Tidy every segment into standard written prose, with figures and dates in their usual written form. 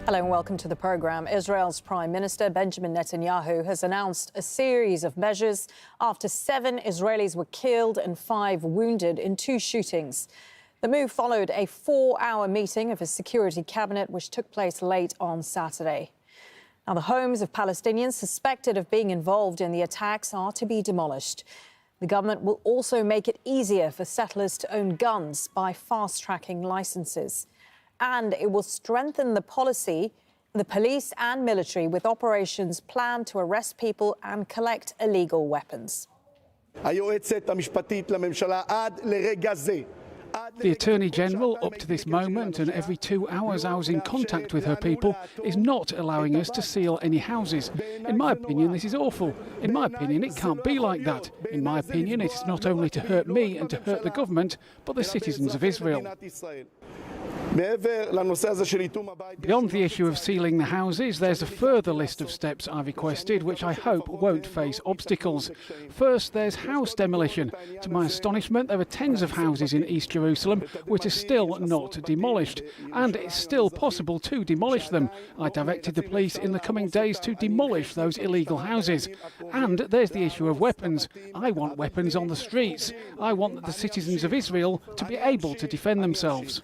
Hello and welcome to the programme. Israel's Prime Minister Benjamin Netanyahu has announced a series of measures after 7 Israelis were killed and 5 wounded in 2 shootings. The move followed a 4-hour meeting of his security cabinet, which took place late on Saturday. Now, the homes of Palestinians suspected of being involved in the attacks are to be demolished. The government will also make it easier for settlers to own guns by fast-tracking licences. And it will strengthen the police and military with operations planned to arrest people and collect illegal weapons. The Attorney-General, up to this moment and every 2 hours I was in contact with her people, is not allowing us to seal any houses. In my opinion, this is awful. In my opinion, it can't be like that. In my opinion, it is not only to hurt me and to hurt the government, but the citizens of Israel. Beyond the issue of sealing the houses, there's a further list of steps I've requested, which I hope won't face obstacles. First, there's house demolition. To my astonishment, there are tens of houses in East Jerusalem which are still not demolished, and it's still possible to demolish them. I directed the police in the coming days to demolish those illegal houses. And there's the issue of weapons. I want weapons on the streets. I want the citizens of Israel to be able to defend themselves.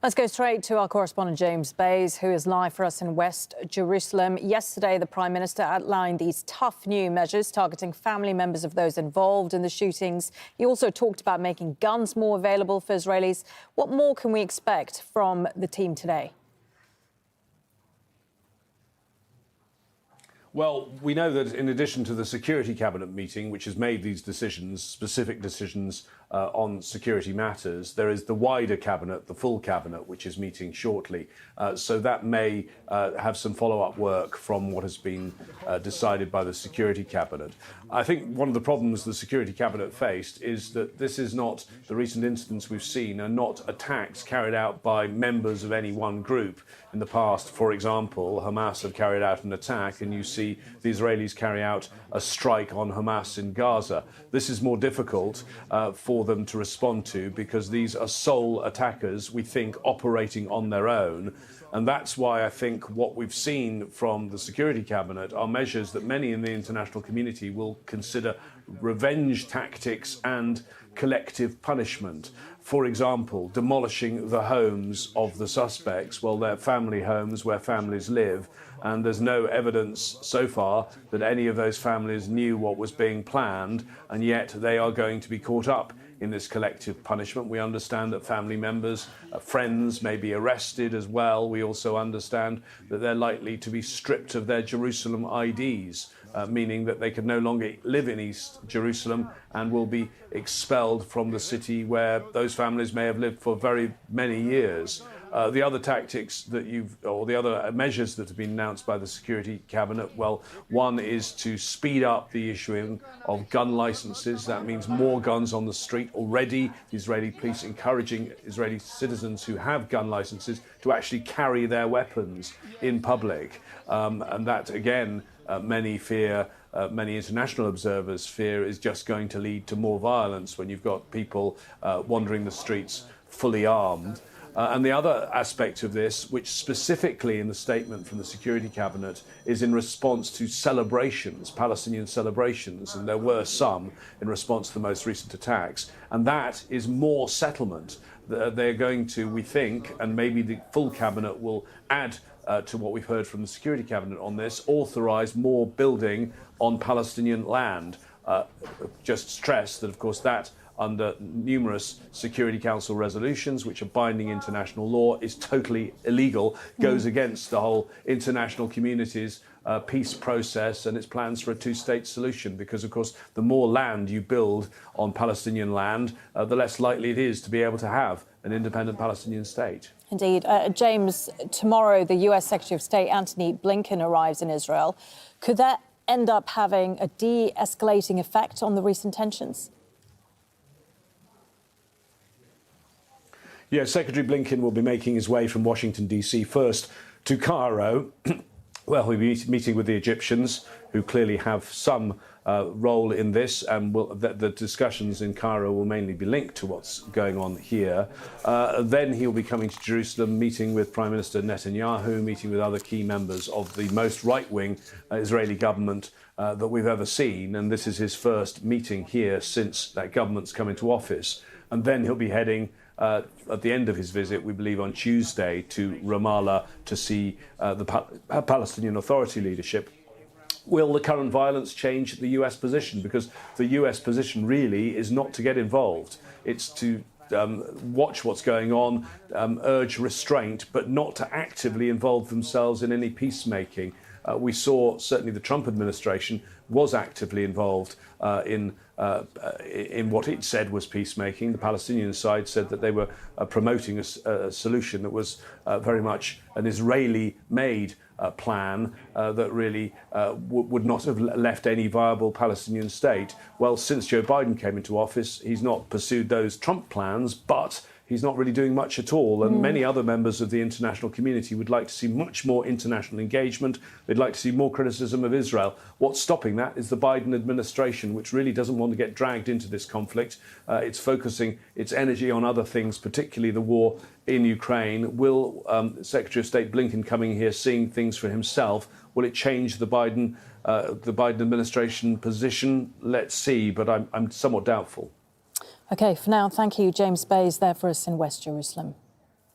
Let's go straight to our correspondent James Bays, who is live for us in West Jerusalem. Yesterday, the Prime Minister outlined these tough new measures targeting family members of those involved in the shootings. He also talked about making guns more available for Israelis. What more can we expect from the team today? Well, we know that in addition to the Security Cabinet meeting, which has made these decisions, specific decisions on security matters, there is the wider Cabinet, the full Cabinet, which is meeting shortly. So that may have some follow-up work from what has been decided by the Security Cabinet. I think one of the problems the Security Cabinet faced is that this is not, the recent incidents we've seen are not attacks carried out by members of any one group. In the past, for example, Hamas have carried out an attack, and you see the Israelis carry out a strike on Hamas in Gaza. This is more difficult for them to respond to because these are sole attackers, we think, operating on their own. And that's why I think what we've seen from the Security Cabinet are measures that many in the international community will consider revenge tactics and collective punishment. For example, demolishing the homes of the suspects. Well, they're family homes where families live, and there's no evidence so far that any of those families knew what was being planned, and yet they are going to be caught up in this collective punishment. We understand that family members, friends may be arrested as well. We also understand that they're likely to be stripped of their Jerusalem IDs, meaning that they can no longer live in East Jerusalem and will be expelled from the city where those families may have lived for very many years. The other tactics that the other measures that have been announced by the Security Cabinet, well, one is to speed up the issuing of gun licenses. That means more guns on the street. Already, the Israeli police encouraging Israeli citizens who have gun licenses to actually carry their weapons in public. And that, again, many fear, many international observers fear, is just going to lead to more violence when you've got people wandering the streets fully armed. And the other aspect of this, which specifically in the statement from the Security Cabinet is in response to celebrations, Palestinian celebrations, and there were some in response to the most recent attacks, and that is more settlement. They're going to, we think, and maybe the full Cabinet will add to what we've heard from the Security Cabinet on this, authorise more building on Palestinian land. Just stress that, of course, that under numerous Security Council resolutions, which are binding international law, is totally illegal, goes against the whole international community's peace process and its plans for a two-state solution, because, of course, the more land you build on Palestinian land, the less likely it is to be able to have an independent Palestinian state. Indeed. James, tomorrow the US Secretary of State Antony Blinken arrives in Israel. Could that end up having a de-escalating effect on the recent tensions? Yes, Secretary Blinken will be making his way from Washington, D.C. first to Cairo, Well, we'll be meeting with the Egyptians, who clearly have some role in this, and the discussions in Cairo will mainly be linked to what's going on here. Then he'll be coming to Jerusalem, meeting with Prime Minister Netanyahu, meeting with other key members of the most right-wing Israeli government that we've ever seen, and this is his first meeting here since that government's come into office. And then he'll be heading at the end of his visit, we believe on Tuesday, to Ramallah to see the Palestinian Authority leadership. Will the current violence change the US position? Because the US position really is not to get involved. It's to watch what's going on, urge restraint, but not to actively involve themselves in any peacemaking. We saw certainly the Trump administration was actively involved in what it said was peacemaking. The Palestinian side said that they were promoting a solution that was very much an Israeli-made plan that really would not have left any viable Palestinian state. Well, since Joe Biden came into office, he's not pursued those Trump plans, but he's not really doing much at all. And many other members of the international community would like to see much more international engagement. They'd like to see more criticism of Israel. What's stopping that is the Biden administration, which really doesn't want to get dragged into this conflict. It's focusing its energy on other things, particularly the war in Ukraine. Will Secretary of State Blinken coming here seeing things for himself? Will it change the Biden administration position? Let's see, but I'm somewhat doubtful. OK, for now, thank you, James Bays, there for us in West Jerusalem.